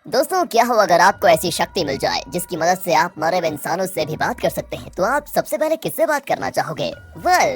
दोस्तों, क्या हो अगर आपको ऐसी शक्ति मिल जाए जिसकी मदद से आप मरे हुए इंसानों से भी बात कर सकते हैं, तो आप सबसे पहले किससे बात करना चाहोगे?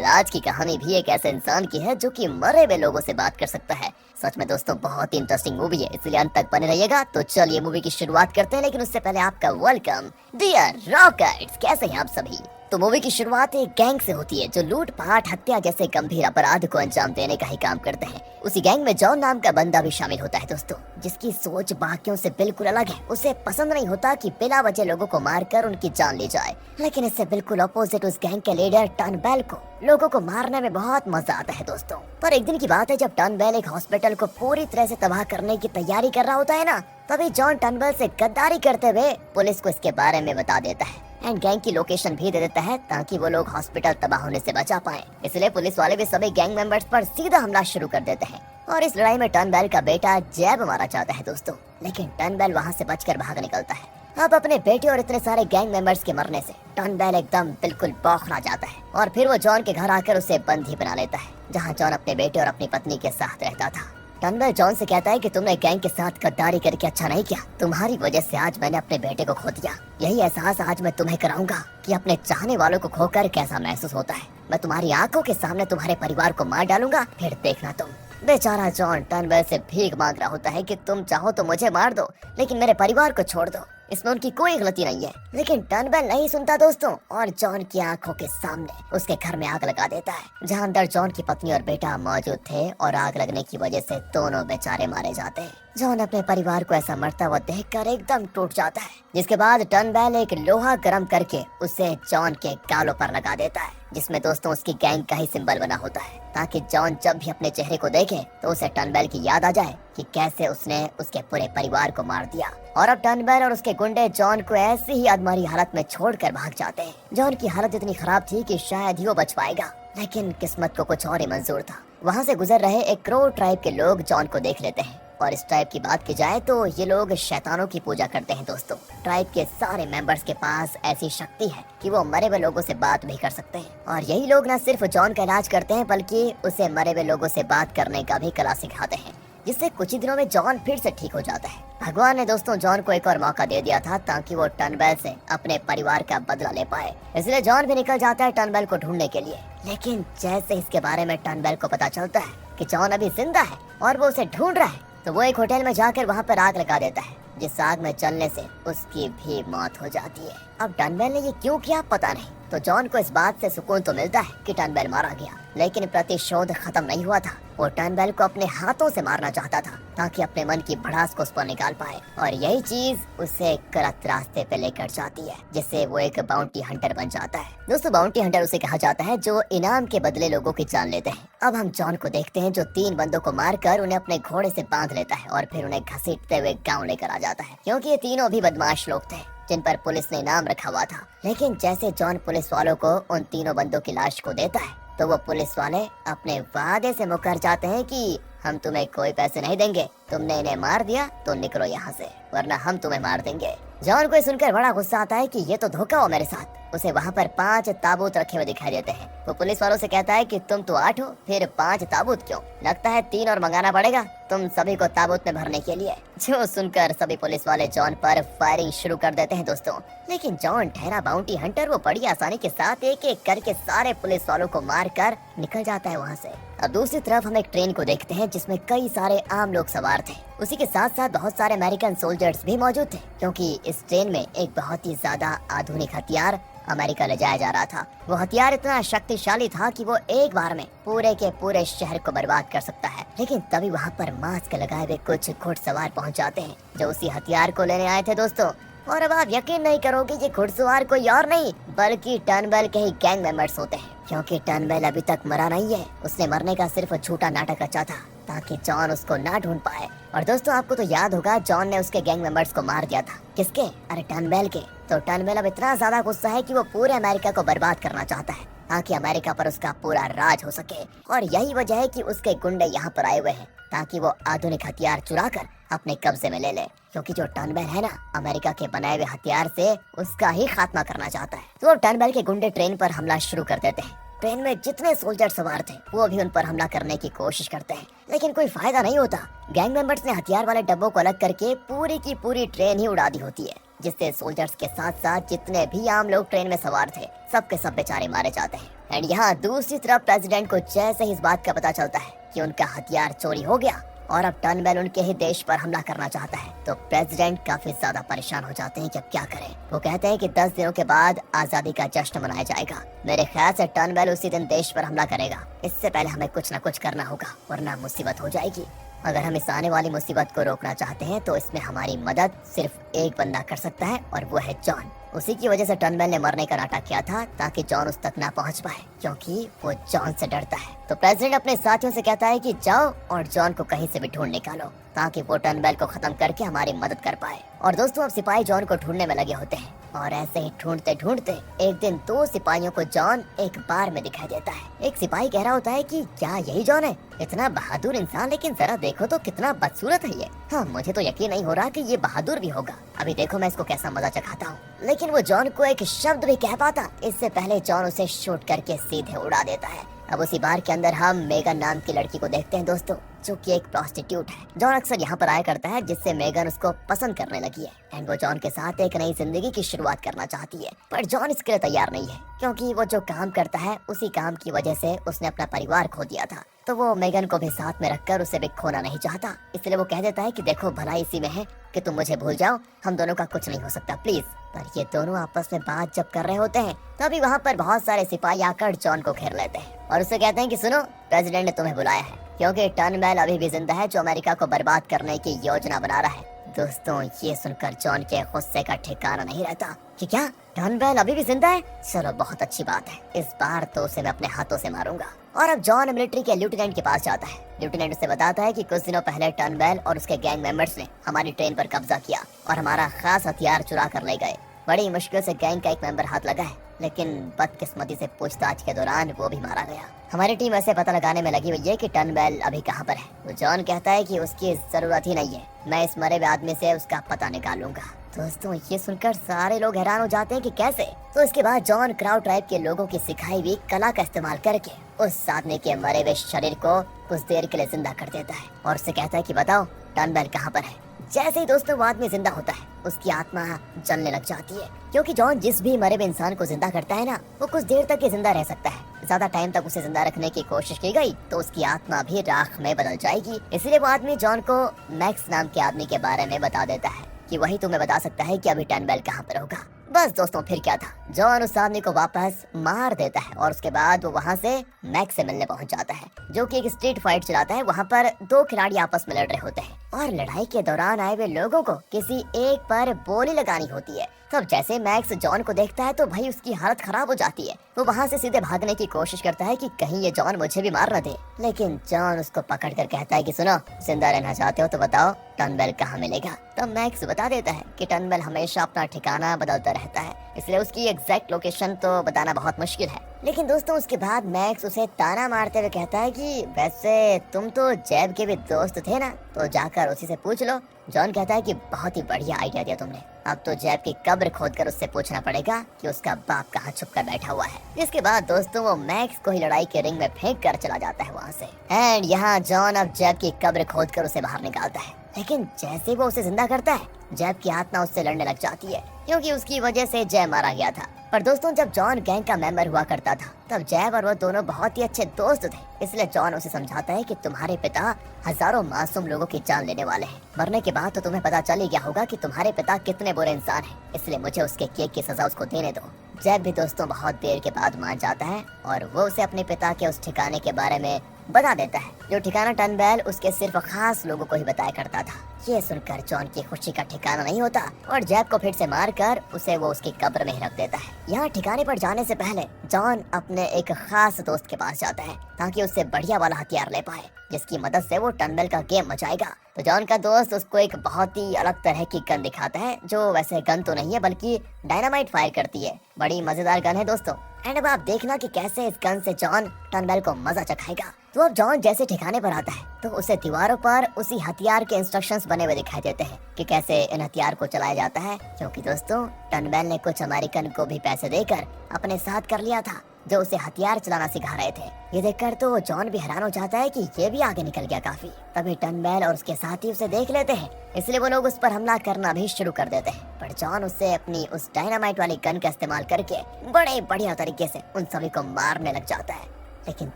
आज की कहानी भी एक ऐसे इंसान की है जो कि मरे हुए लोगों से बात कर सकता है। सच में दोस्तों, बहुत ही इंटरेस्टिंग मूवी है, इसलिए अंत तक बने रहिएगा। तो चलिए मूवी की शुरुआत करते हैं, लेकिन उससे पहले आपका वेलकम डियर रॉकेट्स। कैसे हैं आप सभी? तो मूवी की शुरुआत एक गैंग से होती है जो लूट पाट हत्या जैसे गंभीर अपराध को अंजाम देने का ही काम करते हैं। उसी गैंग में जॉन नाम का बंदा भी शामिल होता है दोस्तों, जिसकी सोच बाकियों से बिल्कुल अलग है। उसे पसंद नहीं होता कि बिना वजह लोगों को मारकर उनकी जान ली जाए, लेकिन इससे बिल्कुल अपोजिट उस गैंग के लीडर टर्नबेल को लोगों को मारने में बहुत मजा आता है दोस्तों। पर एक दिन की बात है, जब टर्नबेल एक हॉस्पिटल को पूरी तरह से तबाह करने की तैयारी कर रहा होता है ना, तभी जॉन टर्नबेल से गद्दारी करते हुए पुलिस को इसके बारे में बता देता है एंड गैंग की लोकेशन भी दे देता है, ताकि वो लोग हॉस्पिटल तबाह होने से बचा पाए। इसलिए पुलिस वाले भी सभी गैंग मेंबर्स पर सीधा हमला शुरू कर देते हैं और इस लड़ाई में टर्नबेल का बेटा जैब मारा जाता है दोस्तों। लेकिन टर्नबेल वहाँ से बचकर भाग निकलता है। अब अपने बेटे और इतने सारे गैंग मेंबर्स के मरने से टर्नबेल एकदम बिल्कुल बौखला जाता है और फिर वो जॉन के घर आकर उसे बंदी बना लेता है, जहाँ जॉन अपने बेटे और अपनी पत्नी के साथ रहता था। टर्नबेल जॉन से कहता है कि तुमने गैंग के साथ गद्दारी करके अच्छा नहीं किया। तुम्हारी वजह से आज मैंने अपने बेटे को खो दिया। यही एहसास आज मैं तुम्हें कराऊंगा कि अपने चाहने वालों को खोकर कैसा महसूस होता है। मैं तुम्हारी आंखों के सामने तुम्हारे परिवार को मार डालूंगा, फिर देखना तुम। बेचारा जॉन टर्नबेल से भीख मांग रहा होता है कि तुम चाहो तो मुझे मार दो, लेकिन मेरे परिवार को छोड़ दो। इसमें उनकी कोई गलती नहीं है। लेकिन टर्नबेल नहीं सुनता दोस्तों, और जॉन की आंखों के सामने उसके घर में आग लगा देता है, जहां अंदर जॉन की पत्नी और बेटा मौजूद थे। और आग लगने की वजह से दोनों बेचारे मारे जाते हैं। जॉन अपने परिवार को ऐसा मरता हुआ देखकर एकदम टूट जाता है, जिसके बाद टर्नबेल एक लोहा गर्म करके उसे जॉन के गालों पर लगा देता है, जिसमें दोस्तों उसकी गैंग का ही सिंबल बना होता है, ताकि जॉन जब भी अपने चेहरे को देखे तो उसे टर्नबेल की याद आ जाए कि कैसे उसने उसके पूरे परिवार को मार दिया। और अब टर्नबेल और उसके गुंडे जॉन को ऐसी ही अधमरी हालत में छोड़कर भाग जाते हैं। जॉन की हालत इतनी खराब थी कि शायद ही वो बच पाएगा, लेकिन किस्मत को कुछ और ही मंजूर था। वहाँ से गुजर रहे एक क्रो ट्राइब के लोग जॉन को देख लेते हैं, और इस ट्राइब की बात की जाए तो ये लोग शैतानों की पूजा करते हैं दोस्तों। ट्राइब के सारे मेंबर्स के पास ऐसी शक्ति है कि वो मरे हुए लोगों से बात भी कर सकते हैं, और यही लोग न सिर्फ जॉन का इलाज करते हैं, बल्कि उसे मरे हुए लोगों से बात करने का भी कला सिखाते हैं, जिससे कुछ ही दिनों में जॉन फिर से ठीक हो जाता है। भगवान ने दोस्तों जॉन को एक और मौका दे दिया था, ताकि वो टर्नबेल से अपने परिवार का बदला ले पाए। इसलिए जॉन भी निकल जाता है टर्नबेल को ढूंढने के लिए। लेकिन जैसे इसके बारे में टर्नबेल को पता चलता है कि जॉन अभी जिंदा है और वो उसे ढूंढ रहा है, तो वो एक होटल में जाकर वहाँ पर आग लगा देता है, जिस आग में जलने से उसकी भी मौत हो जाती है। अब टर्नबेल ने ये क्यों किया पता नहीं। तो जॉन को इस बात से सुकून तो मिलता है कि टर्नबेल मारा गया, लेकिन प्रतिशोध खत्म नहीं हुआ था। वो टर्नबेल को अपने हाथों से मारना चाहता था, ताकि अपने मन की भड़ास को उस पर निकाल पाए, और यही चीज उसे गलत रास्ते पे लेकर जाती है, जिससे वो एक बाउंटी हंटर बन जाता है। दोस्तों, बाउंटी हंटर उसे कहा जाता है जो इनाम के बदले लोगों की जान लेते हैं। अब हम जॉन को देखते हैं, जो 3 बंदों को मारकर उन्हें अपने घोड़े से बांध लेता है और फिर उन्हें घसीटते हुए गाँव लेकर आ जाता है, क्योंकि ये तीनों भी बदमाश लोग थे जिन पर पुलिस ने इनाम रखा हुआ था। लेकिन जैसे जॉन पुलिस वालों को उन तीनों बंदों की लाश को देता है, तो वो पुलिस वाले अपने वादे से मुकर जाते हैं कि हम तुम्हें कोई पैसे नहीं देंगे, तुमने इन्हें मार दिया तो निकलो यहाँ से, वरना हम तुम्हें मार देंगे। जॉन को सुनकर बड़ा गुस्सा आता है कि ये तो धोखा हुआ मेरे साथ। उसे वहाँ पर 5 ताबूत रखे हुए दिखाई देते हैं। वो पुलिस वालों से कहता है कि तुम तो 8 हो, फिर 5 ताबूत क्यों? लगता है 3 और मंगाना पड़ेगा तुम सभी को ताबूत में भरने के लिए। जो सुनकर सभी पुलिस वाले जॉन पर फायरिंग शुरू कर देते हैं दोस्तों। लेकिन जॉन ठहरा बाउंटी हंटर, वो बड़ी आसानी के साथ एक एक करके सारे पुलिस वालों को मार कर निकल जाता है वहाँ से। अब दूसरी तरफ हम एक ट्रेन को देखते हैं, जिसमें कई सारे आम लोग सवार थे। उसी के साथ साथ बहुत सारे अमेरिकन सोल्जर्स भी मौजूद थे, क्योंकि इस ट्रेन में एक बहुत ही ज्यादा आधुनिक हथियार अमेरिका ले जाया जा रहा था। वो हथियार इतना शक्तिशाली था कि वो एक बार में पूरे के पूरे शहर को बर्बाद कर सकता है। लेकिन तभी वहाँ पर मास्क लगाए हुए कुछ घुड़सवार पहुँच जाते हैं, जो उसी हथियार को लेने आए थे दोस्तों। और अब आप यकीन नहीं करोगे, ये घुड़सवार कोई और नहीं बल्कि टर्नबेल के ही गैंग मेंबर्स होते हैं, क्योंकि टर्नबेल अभी तक मरा नहीं है। उसने मरने का सिर्फ झूठा नाटक रचा था, ताकि जॉन उसको ना ढूंढ पाए। और दोस्तों, आपको तो याद होगा जॉन ने उसके गैंग मेंबर्स को मार दिया था। किसके? अरे टर्नबेल के। तो टर्नबेल अब इतना ज्यादा गुस्सा है कि वो पूरे अमेरिका को बर्बाद करना चाहता है, ताकि अमेरिका पर उसका पूरा राज हो सके। और यही वजह है कि उसके गुंडे यहाँ पर आए हुए हैं, ताकि वो आधुनिक हथियार चुरा कर अपने कब्जे में ले ले, क्योंकि जो टर्नबेल है ना, अमेरिका के बनाए हुए हथियार से उसका ही खात्मा करना चाहता है। तो टर्नबेल के गुंडे ट्रेन पर हमला शुरू कर देते हैं ट्रेन में जितने सोल्जर सवार थे वो भी उन पर हमला करने की कोशिश करते हैं, लेकिन कोई फायदा नहीं होता। गैंग मेंबर्स ने हथियार वाले डब्बों को अलग करके पूरी की पूरी ट्रेन ही उड़ा दी होती है, जिससे सोल्जर्स के साथ साथ जितने भी आम लोग ट्रेन में सवार थे सब के सब बेचारे मारे जाते हैं। एंड यहाँ दूसरी तरफ प्रेसिडेंट को जैसे ही इस बात का पता चलता है कि उनका हथियार चोरी हो गया और अब टर्नबेल उनके ही देश पर हमला करना चाहता है, तो प्रेसिडेंट काफी ज्यादा परेशान हो जाते हैं कि अब क्या करें। वो कहते हैं कि 10 दिनों के बाद आजादी का जश्न मनाया जाएगा। मेरे ख्याल से टर्नबेल उसी दिन देश पर हमला करेगा। इससे पहले हमें कुछ न कुछ करना होगा, वरना मुसीबत हो जाएगी। अगर हम इस आने वाली मुसीबत को रोकना चाहते हैं तो इसमें हमारी मदद सिर्फ एक बंदा कर सकता है और वो है जॉन। उसी की वजह से टर्नबेल ने मरने का नाटक किया था ताकि जॉन उस तक ना पहुंच पाए, क्योंकि वो जॉन से डरता है। तो प्रेसिडेंट अपने साथियों से कहता है कि जाओ और जॉन को कहीं से भी ढूंढ निकालो ताकि वो टर्नबेल को खत्म करके हमारी मदद कर पाए। और दोस्तों अब सिपाही जॉन को ढूंढने में लगे होते हैं और ऐसे ही ढूंढते ढूंढते एक दिन 2 सिपाहियों को जॉन एक बार में दिखाई देता है। एक सिपाही कह रहा होता है कि क्या यही जॉन है? इतना बहादुर इंसान, लेकिन जरा देखो तो कितना बदसूरत है ये। हाँ, मुझे तो यकीन नहीं हो रहा कि ये बहादुर भी होगा। अभी देखो मैं इसको कैसा मजा चखाता हूँ। लेकिन वो जॉन को एक शब्द भी कह पाता इससे पहले जॉन उसे शूट करके सीधे उड़ा देता है। अब उसी बार के अंदर हम मेगन नाम की लड़की को देखते हैं दोस्तों, जो कि एक प्रोस्टिट्यूट है। जॉन अक्सर यहाँ पर आया करता है, जिससे मेगन उसको पसंद करने लगी है एंड वो जॉन के साथ एक नई जिंदगी की शुरुआत करना चाहती है। पर जॉन इसके लिए तैयार नहीं है, क्योंकि वो जो काम करता है उसी काम की वजह से उसने अपना परिवार खो दिया था। तो वो मेगन को भी साथ में रखकर उसे भी खोना नहीं चाहता। इसलिए वो कह देता है कि देखो भलाई इसी में है कि तुम मुझे भूल जाओ, हम दोनों का कुछ नहीं हो सकता प्लीज। पर ये दोनों आपस में बात जब कर रहे होते हैं तभी वहाँ पर बहुत सारे सिपाही आकर जॉन को घेर लेते हैं और उसे कहते हैं कि सुनो, प्रेसिडेंट ने तुम्हें बुलाया है, क्योंकि टर्नबेल अभी भी जिंदा है जो अमेरिका को बर्बाद करने की योजना बना रहा है। दोस्तों ये सुनकर जॉन के गुस्से का ठिकाना नहीं रहता कि क्या टर्नबेल अभी भी जिंदा है? चलो बहुत अच्छी बात है, इस बार तो उसे मैं अपने हाथों से मारूंगा। और अब जॉन मिलिट्री के लेफ्टिनेंट के पास जाता है। लेफ्टिनेंट उसे बताता है कि कुछ दिनों पहले टर्नबेल और उसके गैंग मेंबर्स ने हमारी ट्रेन पर कब्जा किया और हमारा खास हथियार चुरा कर ले गए। बड़ी मुश्किल से गैंग का एक मेंबर हाथ लगा है, लेकिन बदकिस्मती से पूछताछ के दौरान वो भी मारा गया। हमारी टीम ऐसे पता लगाने में लगी हुई है कि टर्नबेल अभी कहाँ पर है। तो जॉन कहता है कि उसकी जरूरत ही नहीं है, मैं इस मरे हुए आदमी से उसका पता निकालूंगा। दोस्तों ये सुनकर सारे लोग हैरान हो जाते हैं कि कैसे। तो इसके बाद जॉन क्राउ ट्राइब के लोगों की सिखाई हुई कला का इस्तेमाल करके उस आदमी के मरे हुए शरीर को कुछ देर के लिए जिंदा कर देता है और उससे कहता है कि बताओ टर्नबेल कहाँ पर है। जैसे ही दोस्तों वो आदमी जिंदा होता है उसकी आत्मा जलने लग जाती है, क्योंकि जॉन जिस भी मरे हुए इंसान को जिंदा करता है ना, वो कुछ देर तक ही जिंदा रह सकता है। ज्यादा टाइम तक उसे जिंदा रखने की कोशिश की गई तो उसकी आत्मा भी राख में बदल जाएगी। इसलिए वो आदमी जॉन को मैक्स नाम के आदमी के बारे में बता देता है कि वही तुम्हें बता सकता है कि अभी टर्नबेल कहाँ पर होगा। बस दोस्तों फिर क्या था, जॉन उस आदमी को वापस मार देता है और उसके बाद वो वहाँ से मैक्स से मिलने पहुँच जाता है, जो कि एक स्ट्रीट फाइट चलाता है। वहाँ पर 2 खिलाड़ी आपस में लड़ रहे होते हैं और लड़ाई के दौरान आए हुए लोगों को किसी एक पर गोली लगानी होती है। तब जैसे मैक्स जॉन को देखता है तो भाई उसकी हालत खराब हो जाती है। वो वहाँ से सीधे भागने की कोशिश करता है कि कहीं ये जॉन मुझे भी मार न दे, लेकिन जॉन उसको पकड़ कर कहता है कि सुनो, जिंदा रहना चाहते हो तो बताओ टर्नबेल कहाँ मिलेगा। तब मैक्स बता देता है कि टर्नबेल हमेशा अपना ठिकाना बदलता रहता है, इसलिए उसकी एग्जैक्ट लोकेशन तो बताना बहुत मुश्किल है। लेकिन दोस्तों उसके बाद मैक्स उसे ताना मारते हुए कहता है कि वैसे तुम तो जैब के भी दोस्त थे ना, तो जाकर उसी से पूछ लो। जॉन कहता है कि बहुत ही बढ़िया आइडिया दिया तुमने, अब तो जैब की कब्र खोदकर उससे पूछना पड़ेगा कि उसका बाप कहाँ छुप कर बैठा हुआ है। इसके बाद दोस्तों वो मैक्स को ही लड़ाई के रिंग में फेंक कर चला जाता है वहाँ से। एंड यहाँ जॉन अब जैब की कब्र खोदकर उसे बाहर निकालता है, लेकिन जैसे वो उसे जिंदा करता है जैब की आत्मा उससे लड़ने लग जाती है, क्योंकि उसकी वजह से जय मारा गया था। पर दोस्तों जब जॉन गैंग का मेंबर हुआ करता था तब जैब और वो दोनों बहुत ही अच्छे दोस्त थे, इसलिए जॉन उसे समझाता है कि तुम्हारे पिता हजारों मासूम लोगों की जान लेने वाले हैं। मरने के बाद तो तुम्हें पता चल ही गया होगा कि तुम्हारे पिता कितने बुरे इंसान हैं, इसलिए मुझे उसके किए की सजा उसको देने दो। जैब भी दोस्तों बहुत देर के बाद मान जाता है और वो उसे अपने पिता के उस ठिकाने के बारे में बता देता है, जो ठिकाना टर्नबेल उसके सिर्फ खास लोगों को ही बताया करता था। ये सुनकर जॉन की खुशी का ठिकाना नहीं होता और जैब को फिर से मारकर उसे वो उसकी कब्र में ही रख देता है। यहाँ ठिकाने पर जाने से पहले जॉन अपने एक खास दोस्त के पास जाता है ताकि उससे बढ़िया वाला हथियार ले पाए, जिसकी मदद से वो टर्नबेल का गेम मचाएगा। तो जॉन का दोस्त उसको एक बहुत ही अलग तरह की गन दिखाता है, जो वैसे गन तो नहीं है बल्कि डायनामाइट फायर करती है। बड़ी मजेदार गन है दोस्तों। एंड अब आप देखना कि कैसे इस गन से जॉन टर्नबेल को मजा चखाएगा। तो अब जॉन जैसे ठिकाने पर आता है तो उसे दीवारों पर उसी हथियार के इंस्ट्रक्शंस बने हुए दिखाई देते हैं कि कैसे इन हथियार को चलाया जाता है, क्योंकि दोस्तों टर्नबेल ने कुछ अमेरिकन को भी पैसे देकर अपने साथ कर लिया था जो उसे हथियार चलाना सिखा रहे थे। ये देखकर तो जॉन भी हैरान हो जाता है कि ये भी आगे निकल गया काफी। तभी टर्नबेल और उसके साथी उसे देख लेते हैं, इसलिए वो लोग उस पर हमला करना भी शुरू कर देते हैं। पर जॉन उससे अपनी उस डायनामाइट वाली गन का इस्तेमाल करके बड़े बढ़िया तरीके से उन सभी को मारने लग जाता है। लेकिन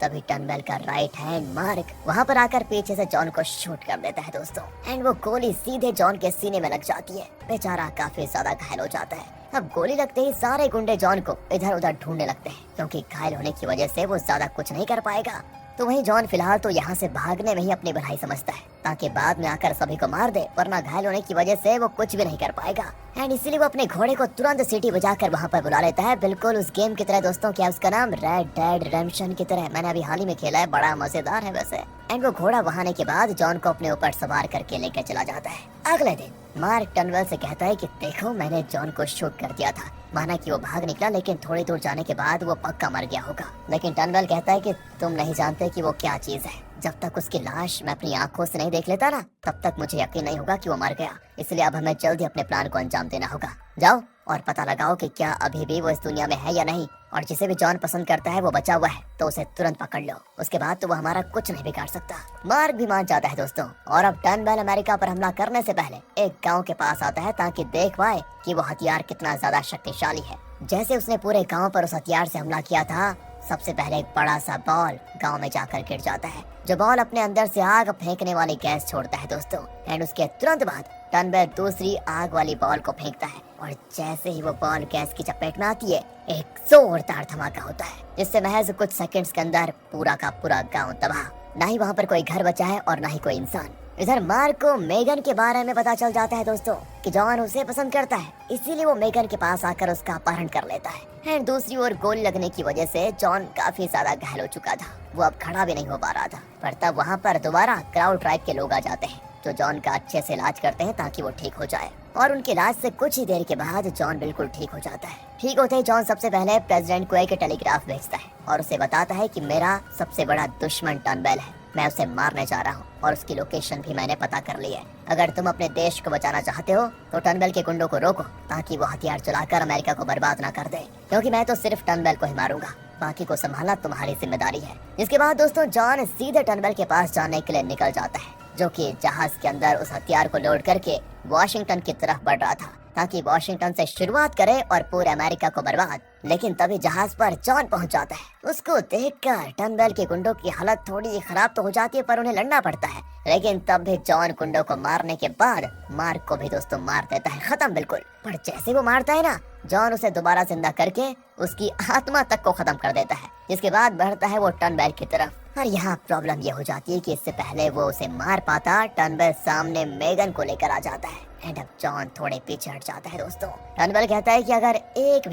तभी टर्नबेल का राइट हैंड मार्क वहाँ पर आकर पीछे से जॉन को शूट कर देता है दोस्तों, एंड वो गोली सीधे जॉन के सीने में लग जाती है। बेचारा काफी ज्यादा घायल हो जाता है। अब गोली लगते ही सारे गुंडे जॉन को इधर उधर ढूंढने लगते हैं, क्योंकि घायल होने की वजह से वो ज्यादा कुछ नहीं कर पाएगा। तो वहीं जॉन फिलहाल तो यहाँ से भागने में ही अपनी भलाई समझता है, ताकि बाद में आकर सभी को मार दे, वरना घायल होने की वजह से वो कुछ भी नहीं कर पाएगा। एंड इसीलिए वो अपने घोड़े को तुरंत सीटी बजाकर वहाँ पर बुला लेता है, बिल्कुल उस गेम की तरह दोस्तों। क्या उसका नाम रेड डेड रिडेम्पशन की तरह, मैंने अभी हाल ही में खेला है, बड़ा मजेदार है वैसे। एंड वो घोड़ा बहाने के बाद जॉन को अपने ऊपर सवार करके लेकर चला जाता है। अगले दिन मार्क टर्नबेल से कहता है कि देखो मैंने जॉन को शूट कर दिया था। माना कि वो भाग निकला, लेकिन थोड़ी दूर जाने के बाद वो पक्का मर गया होगा। लेकिन टर्नबेल कहता है कि तुम नहीं जानते कि वो क्या चीज है। जब तक उसकी लाश मैं अपनी आंखों से नहीं देख लेता ना, तब तक मुझे यकीन नहीं होगा कि वो मर गया। इसलिए अब हमें जल्दी अपने प्लान को अंजाम देना होगा। जाओ और पता लगाओ कि क्या अभी भी वो इस दुनिया में है या नहीं, और जिसे भी जॉन पसंद करता है वो बचा हुआ है तो उसे तुरंत पकड़ लो। उसके बाद तो वो हमारा कुछ नहीं बिगाड़ सकता। मार्क भी मान जाता है दोस्तों, और अब टर्नबेल अमेरिका पर हमला करने से पहले एक गांव के पास आता है, ताकि देख पाए कि वो हथियार कितना ज्यादा शक्तिशाली है। जैसे उसने पूरे गांव पर उस हथियार से हमला किया था, सबसे पहले एक बड़ा सा बॉल गांव में जाकर गिर जाता है, जो बॉल अपने अंदर से आग फेंकने वाली गैस छोड़ता है दोस्तों। एंड उसके तुरंत बाद टर्नबेल दूसरी आग वाली बॉल को फेंकता है, और जैसे ही वो बॉल गैस की चपेट में आती है, एक जोरदार धमाका होता है, जिससे महज कुछ सेकंड्स के अंदर पूरा का पूरा गांव तबाह। ना ही वहाँ पर कोई घर बचा है और ना ही कोई इंसान। इधर मार्क को मेगन के बारे में पता चल जाता है दोस्तों, कि जॉन उसे पसंद करता है, इसीलिए वो मेगन के पास आकर उसका अपहरण कर लेता है। एंड दूसरी ओर गोली लगने की वजह से जॉन काफी ज्यादा घायल हो चुका था, वो अब खड़ा भी नहीं हो पा रहा था। पर तब वहाँ पर दोबारा क्राउड ट्राइब के लोग आ जाते हैं, जो जॉन का अच्छे से इलाज करते हैं ताकि वो ठीक हो जाए। और उनके इलाज से कुछ ही देर के बाद जॉन बिल्कुल ठीक हो जाता है। ठीक होते ही जॉन सबसे पहले प्रेसिडेंट को एक टेलीग्राफ भेजता है, और उसे बताता है कि मेरा सबसे बड़ा दुश्मन टर्नबेल है, मैं उसे मारने जा रहा हूँ, और उसकी लोकेशन भी मैंने पता कर ली है। अगर तुम अपने देश को बचाना चाहते हो तो टर्नबेल के गुंडों को रोको, ताकि वो हथियार चलाकर अमेरिका को बर्बाद ना कर दे, क्योंकि मैं तो सिर्फ टर्नबेल को ही मारूंगा, बाकी को संभालना तुम्हारी जिम्मेदारी है। इसके बाद दोस्तों जॉन सीधे टर्नबेल के पास जाने के लिए निकल जाता है, जो कि जहाज के अंदर उस हथियार को लोड करके वॉशिंगटन की तरफ बढ़ रहा था, ताकि वॉशिंगटन से शुरुआत करे और पूरे अमेरिका को बर्बाद। लेकिन तभी जहाज पर जॉन पहुंच जाता है। उसको देखकर टर्नबेल के गुंडों की हालत थोड़ी खराब तो हो जाती है, पर उन्हें लड़ना पड़ता है। लेकिन तब भी जॉन गुंडों को मारने के बाद मार्क को भी दोस्तों मार देता है, खत्म बिल्कुल। पर जैसे वो मारता है ना, जॉन उसे दोबारा जिंदा करके उसकी आत्मा तक को खत्म कर देता है, जिसके बाद बढ़ता है वो टर्नबेल की तरफ। और यहाँ प्रॉब्लम ये हो जाती है कि इससे पहले वो उसे मार पाता, टर्नबेल सामने मेगन को लेकर आ जाता है। एंड अब जॉन थोड़े पीछे हट जाता है दोस्तों। टर्नबेल कहता है कि अगर एक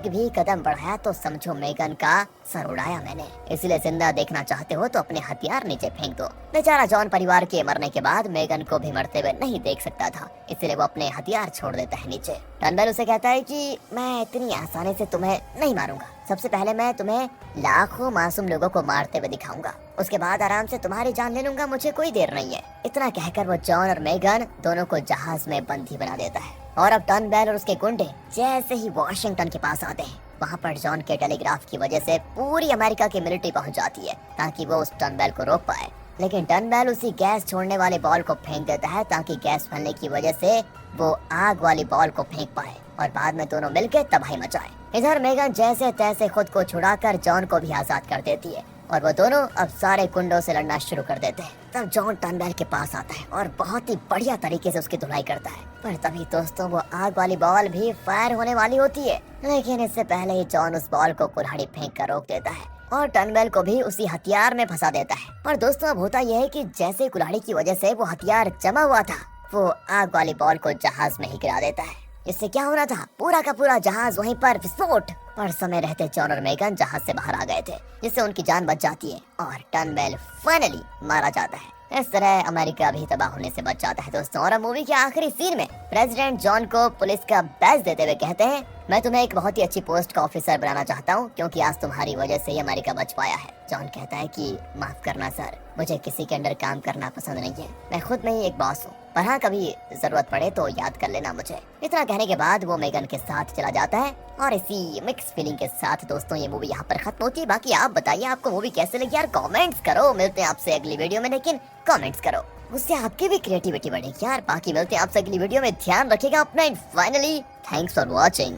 भी कदम बढ़ाया तो समझो मेगन का सर उड़ाया मैंने, इसलिए जिंदा देखना चाहते हो तो अपने हथियार नीचे फेंक दो। बेचारा जॉन परिवार के मरने के बाद मेगन को भी मरते हुए नहीं देख सकता था, इसलिए वो अपने हथियार छोड़ देता है नीचे। टर्नबेल उसे कहता है कि मैं इतनी आसानी से तुम्हें नहीं मारूंगा, सबसे पहले मैं तुम्हें लाखों मासूम लोगों को मारते हुए दिखाऊंगा, उसके बाद आराम से तुम्हारी जान ले लूंगा, मुझे कोई देर नहीं है। इतना कहकर वो जॉन और मेगन दोनों को जहाज में बंदी बना देता है। और अब टर्नबेल और उसके गुंडे जैसे ही वॉशिंगटन के पास आते हैं, वहाँ पर जॉन के टेलीग्राफ की वजह से पूरी अमेरिका की मिलिट्री पहुँच जाती है, ताकि वो उस टर्नबेल को रोक पाए। लेकिन टर्नबेल उसी गैस छोड़ने वाले बॉल को फेंक देता है, ताकि गैस फैलने की वजह से वो आग वाली बॉल को फेंक पाए और बाद में दोनों मिलकर तबाही मचाए। इधर मेगन जैसे तैसे खुद को छुड़ाकर जॉन को भी आजाद कर देती है, और वो दोनों अब सारे गुंडों से लड़ना शुरू कर देते हैं। तब जॉन टर्नबेल के पास आता है और बहुत ही बढ़िया तरीके से उसकी धुलाई करता है। पर तभी दोस्तों वो आग वाली बॉल भी फायर होने वाली होती है, लेकिन इससे पहले ही जॉन उस बॉल को कुल्हाड़ी फेंक कर रोक देता है और टर्नबेल को भी उसी हथियार में फंसा देता है। और दोस्तों अब होता यह है कि जैसे कुल्हाड़ी की वजह से वो हथियार जमा हुआ था, वो आग वाली बॉल को जहाज में ही गिरा देता है। इससे क्या होना था, पूरा का पूरा जहाज वहीं पर विस्फोट। पर समय रहते जॉन और मेगन जहाज से बाहर आ गए थे, जिससे उनकी जान बच जाती है और टर्नबेल फाइनली मारा जाता है। इस तरह अमेरिका भी तबाह होने से बच जाता है दोस्तों। और अब मूवी के आखिरी सीन में प्रेसिडेंट जॉन को पुलिस का बैज देते हुए कहते हैं, मैं तुम्हें एक बहुत ही अच्छी पोस्ट का ऑफिसर बनाना चाहता हूँ क्योंकि आज तुम्हारी वजह से ही अमेरिका बच पाया है। जॉन कहता है कि माफ करना सर, मुझे किसी के अंडर काम करना पसंद नहीं है, मैं खुद में ही एक बॉस हूँ, पर हाँ कभी जरूरत पड़े तो याद कर लेना मुझे। इतना कहने के बाद वो मेगन के साथ चला जाता है और इसी मिक्स फीलिंग के साथ दोस्तों ये मूवी यहाँ पर खत्म होती है। बाकी आप बताइए आपको मूवी कैसे लगी यार, कमेंट्स करो। मिलते हैं आपसे अगली वीडियो में, लेकिन कमेंट्स करो, उससे आपकी भी क्रिएटिविटी बढ़ेगी यार। बाकी मिलते हैं आपसे अगली वीडियो में, ध्यान रखिएगा अपना। Finally thanks for watching.